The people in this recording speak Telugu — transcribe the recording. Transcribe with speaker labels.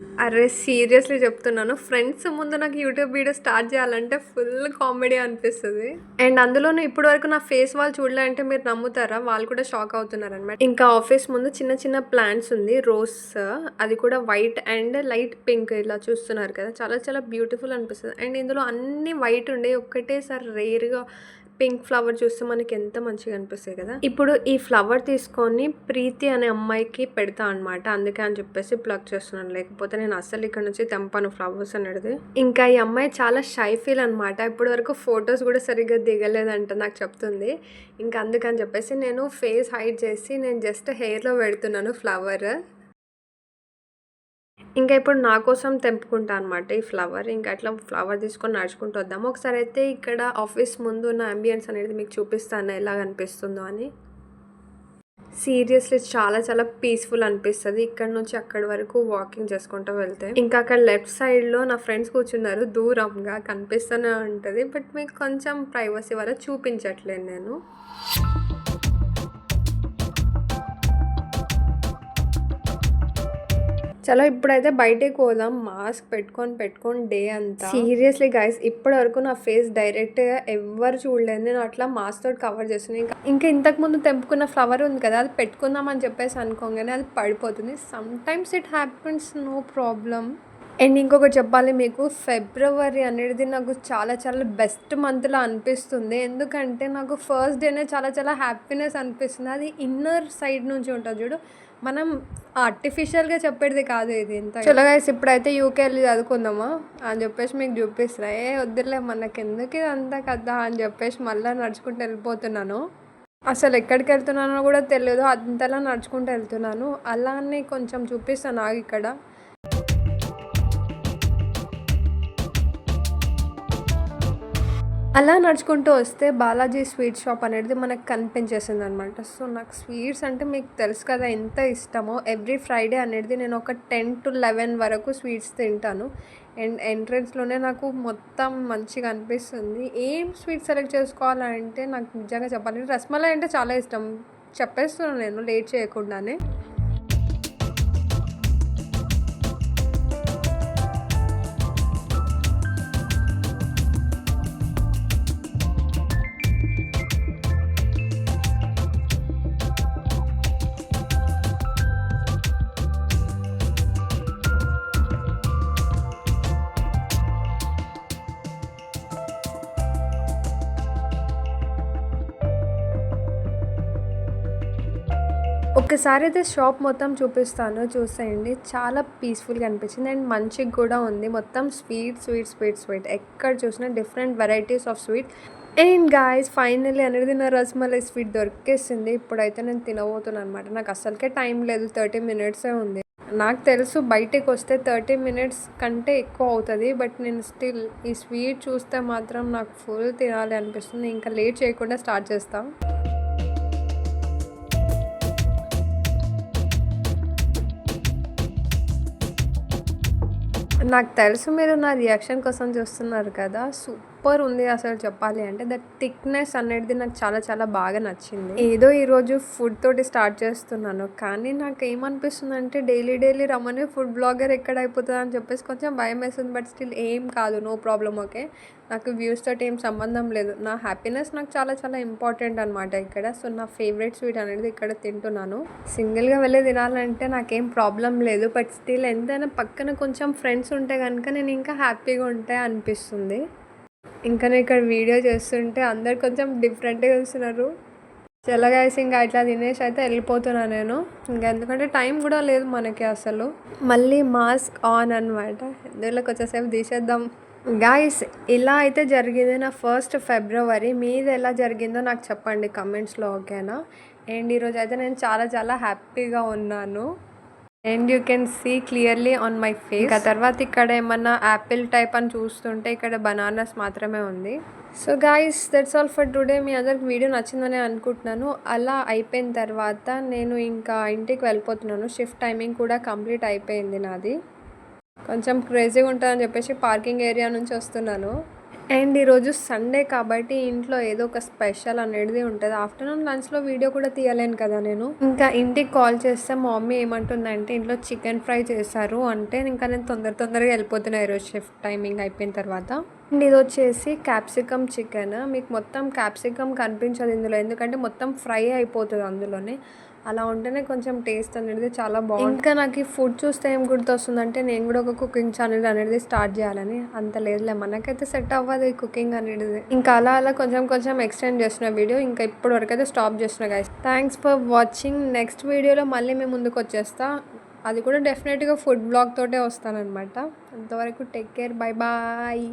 Speaker 1: అరే! సీరియస్‌లీ చెప్తున్నాను. ఫ్రెండ్స్ ముందు నాకు యూట్యూబ్ వీడియో స్టార్ట్ చేయాలంటే ఫుల్ కామెడీ అనిపిస్తది. అండ్ అందులోనూ ఇప్పటి వరకు నా ఫేస్ వాళ్ళు చూడలే అంటే మీరు నమ్ముతారా? వాళ్ళు కూడా షాక్ అవుతున్నారనమాట. ఇంకా ఆఫీస్ ముందు చిన్న చిన్న ప్లాంట్స్ ఉంది. రోజ్ అది కూడా వైట్ అండ్ లైట్ పింక్ ఇలా చూస్తున్నారు కదా! చాలా చాలా బ్యూటిఫుల్ అనిపిస్తది. అండ్ ఇందులో అన్నీ వైట్ ఉండే ఒక్కటేసారి రేర్‌గా పింక్ ఫ్లవర్ చూస్తే మనకి ఎంత మంచిగా అనిపిస్తాయి కదా! ఇప్పుడు ఈ ఫ్లవర్ తీసుకొని ప్రీతి అనే అమ్మాయికి పెడతా అనమాట. అందుకే అని చెప్పేసి ప్లగ్ చేస్తున్నాను. లేకపోతే నేను అస్సలు ఇక్కడ నుంచి తెంపను ఫ్లవర్స్ అనేది. ఇంకా ఈ అమ్మాయి చాలా షై ఫీల్ అనమాట. ఇప్పటి వరకు ఫొటోస్ కూడా సరిగ్గా దిగలేదంట నాకు చెప్తుంది. ఇంకా అందుకని చెప్పేసి నేను ఫేస్ హైడ్ చేసి నేను జస్ట్ హెయిర్‌లో పెడుతున్నాను ఫ్లవర్. ఇంకా ఇప్పుడు నా కోసం తెంపుకుంటా అనమాట ఈ ఫ్లవర్. ఇంకా అట్లా ఫ్లవర్ తీసుకొని నడుచుకుంటూ వద్దాము. ఒకసారి అయితే ఇక్కడ ఆఫీస్ ముందు ఉన్న అంబియన్స్ అనేది మీకు చూపిస్తాను ఎలా అనిపిస్తుందో అని. సీరియస్లీ చాలా చాలా పీస్ఫుల్ అనిపిస్తది. ఇక్కడ నుంచి అక్కడి వరకు వాకింగ్ చేసుకుంటూ వెళ్తే. ఇంకా అక్కడ లెఫ్ట్ సైడ్‌లో నా ఫ్రెండ్స్ కూర్చున్నారు దూరంగా కనిపిస్తూనే ఉంటది. బట్ మీకు కొంచెం ప్రైవసీ వల్ల చూపించట్లేదు నేను. చలో ఇప్పుడైతే బయటికి పోదాం. మాస్క్ పెట్టుకొని డే అంతా. సీరియస్లీ గైస్ ఇప్పటి వరకు నా ఫేస్ డైరెక్ట్‌గా ఎవ్వరు చూడలేదు. నేను అట్లా మాస్క్ తోటి కవర్ చేస్తున్నా. ఇంకా ఇంతకుముందు తెంపుకున్న ఫ్లవర్ ఉంది కదా! అది పెట్టుకుందాం అని చెప్పేసి అనుకోగానే అది పడిపోతుంది. Sometimes it happens, no problem. And ఇంకొకటి చెప్పాలి మీకు, ఫిబ్రవరి అనేది నాకు చాలా చాలా బెస్ట్ మంత్‌లా అనిపిస్తుంది. ఎందుకంటే నాకు ఫస్ట్ డేనే చాలా చాలా హ్యాపీనెస్ అనిపిస్తుంది. అది ఇన్నర్ సైడ్ నుంచి ఉంటది చూడు. మనం ఆర్టిఫిషియల్‌గా చెప్పేది కాదు ఇది ఇంత. చలో గైస్ ఇప్పుడైతే యూకే ఎళ్లి చదువుకుందామా అని చెప్పేసి మీకు చూపిస్తున్నా. వద్దులే మనకెందుకు ఇదంతా కథ అని చెప్పేసి మళ్ళీ నడుచుకుంటూ వెళ్ళిపోతున్నాను. అసలు ఎక్కడికి వెళ్తున్నానో కూడా తెలియదు. అంతలా నడుచుకుంటూ వెళ్తున్నాను. అలానే కొంచెం చూపిస్తాను ఆగు ఇక్కడ. అలా నడుచుకుంటూ వస్తే బాలాజీ స్వీట్ షాప్ అనేది మనకు కనిపించేసింది అనమాట. సో నాకు స్వీట్స్ అంటే మీకు తెలుసు కదా ఎంత ఇష్టమో. ఎవ్రీ ఫ్రైడే అనేది నేను ఒక 10 to 11 వరకు స్వీట్స్ తింటాను. అండ్ ఎంట్రన్స్లోనే నాకు మొత్తం మంచిగా అనిపిస్తుంది. ఏం స్వీట్ సెలెక్ట్ చేసుకోవాలంటే నాకు నిజంగా చెప్పాలంటే రస్మలై అంటే చాలా ఇష్టం. చెప్పేస్తున్నాను నేను లేట్ చేయకుండానే. ఒక్కసారి అయితే షాప్ మొత్తం చూపిస్తాను చూసేయండి. చాలా పీస్ఫుల్గా అనిపించింది అండ్ మంచిగా కూడా ఉంది. మొత్తం స్వీట్ ఎక్కడ చూసినా different varieties of sweet. And guys finally అనేది నా రస్మలై స్వీట్ దొరికేసింది. ఇప్పుడైతే నేను తినబోతున్నాను అనమాట. నాకు అసలుకే టైం లేదు, 30 మినిట్సే ఉంది. నాకు తెలుసు బయటికి వస్తే 30 మినిట్స్ కంటే ఎక్కువ అవుతుంది. బట్ నేను స్టిల్ ఈ స్వీట్ చూస్తే మాత్రం నాకు ఫుల్ తినాలి అనిపిస్తుంది. ఇంకా లేట్ చేయకుండా స్టార్ట్ చేస్తాం. నాకు తెలుసు మీరు నా రియాక్షన్ కోసం చూస్తున్నారు కదా! సూపర్ ఉంది అసలు చెప్పాలి అంటే. దట్ థిక్‌నెస్ అనేది నాకు చాలా చాలా బాగా నచ్చింది. ఏదో ఈరోజు ఫుడ్ తోటి స్టార్ట్ చేస్తున్నాను. కానీ నాకేమనిపిస్తుందంటే డైలీ రమ్మని ఫుడ్ బ్లాగర్ ఎక్కడ అయిపోతదని చెప్పేసి కొంచెం భయమేస్తుంది. బట్ స్టిల్ ఏం కాదు. No problem okay. నాకు వ్యూస్ తోటి ఏం సంబంధం లేదు. నా హ్యాపీనెస్ నాకు చాలా చాలా ఇంపార్టెంట్ అనమాట ఇక్కడ. సో నా ఫేవరెట్ స్వీట్ అనేది ఇక్కడ తింటున్నాను. సింగిల్‌గా వెళ్ళి తినాలంటే నాకేం ప్రాబ్లం లేదు. బట్ స్టిల్ ఎంతైనా పక్కన కొంచెం ఫ్రెండ్స్ ఉంటే కనుక నేను ఇంకా హ్యాపీగా ఉంటే అనిపిస్తుంది. ఇంకా నేను ఇక్కడ వీడియో చేస్తుంటే అందరు కొంచెం డిఫరెంట్‌గా చూస్తున్నారు. చలో గైస్ ఇంకా ఇట్లా తినేసి అయితే వెళ్ళిపోతున్నా నేను. ఇంకా ఎందుకంటే టైం కూడా లేదు మనకి అసలు. మళ్ళీ మాస్క్ ఆన్ అనమాట. ఇందులో కొంచెంసేపు తీసేద్దాం. గాయ్స్ ఇలా అయితే జరిగింది నా ఫస్ట్ ఫిబ్రవరి. మీది ఎలా జరిగిందో నాకు చెప్పండి కమెంట్స్లో ఓకేనా. అండ్ ఈరోజు అయితే నేను చాలా చాలా హ్యాపీగా ఉన్నాను. And you can see clearly on my face. ఆ తర్వాత ఇక్కడ ఏమన్నా యాపిల్ టైప్ అని చూస్తుంటే ఇక్కడ బనానాస్ మాత్రమే ఉంది. So guys that's all for today. మీ అందరికి వీడియో నచ్చిందని అనుకుంటున్నాను. అలా అయిపోయిన తర్వాత నేను ఇంకా ఇంటికి వెళ్ళిపోతున్నాను. షిఫ్ట్ టైమింగ్ కూడా కంప్లీట్ అయిపోయింది నాది. కొంచెం క్రేజీగా ఉంటుందని చెప్పేసి పార్కింగ్ ఏరియా నుంచి వస్తున్నాను. అండ్ ఈరోజు సండే కాబట్టి ఇంట్లో ఏదో ఒక స్పెషల్ అనేది ఉంటుంది. ఆఫ్టర్నూన్ లంచ్లో వీడియో కూడా తీయలేను కదా నేను. ఇంకా ఇంటికి కాల్ చేస్తే మా మమ్మీ ఏమంటుందంటే ఇంట్లో చికెన్ ఫ్రై చేశారు అంటే ఇంకా నేను తొందరగా వెళ్ళిపోతున్నా ఈరోజు షిఫ్ట్ టైమింగ్ అయిపోయిన తర్వాత. అండ్ ఇది వచ్చేసి క్యాప్సికమ్ చికెన్. మీకు మొత్తం క్యాప్సికమ్ కనిపించదు ఇందులో, ఎందుకంటే మొత్తం ఫ్రై అయిపోతుంది అందులోనే. అలా ఉంటేనే కొంచెం టేస్ట్ అనేది చాలా బాగుంటుంది. ఇంకా నాకు ఈ ఫుడ్ చూస్తే ఏం గుర్తొస్తుందంటే నేను కూడా ఒక కుకింగ్ ఛానల్ అనేది స్టార్ట్ చేయాలని. అంత లేదులే, మనకైతే సెట్ అవ్వదు ఈ కుకింగ్ అనేది. ఇంకా అలా కొంచెం ఎక్స్టెండ్ చేస్తున్న వీడియో. ఇంకా ఇప్పటి వరకు అయితే స్టాప్ చేస్తున్నా guys. Thanks for watching. Next వీడియోలో మళ్ళీ మేము ముందుకు వచ్చేస్తా. అది కూడా డెఫినెట్గా ఫుడ్ బ్లాగ్ తోటే వస్తానన్నమాట. అంతవరకు టేక్ కేర్, బై బాయ్.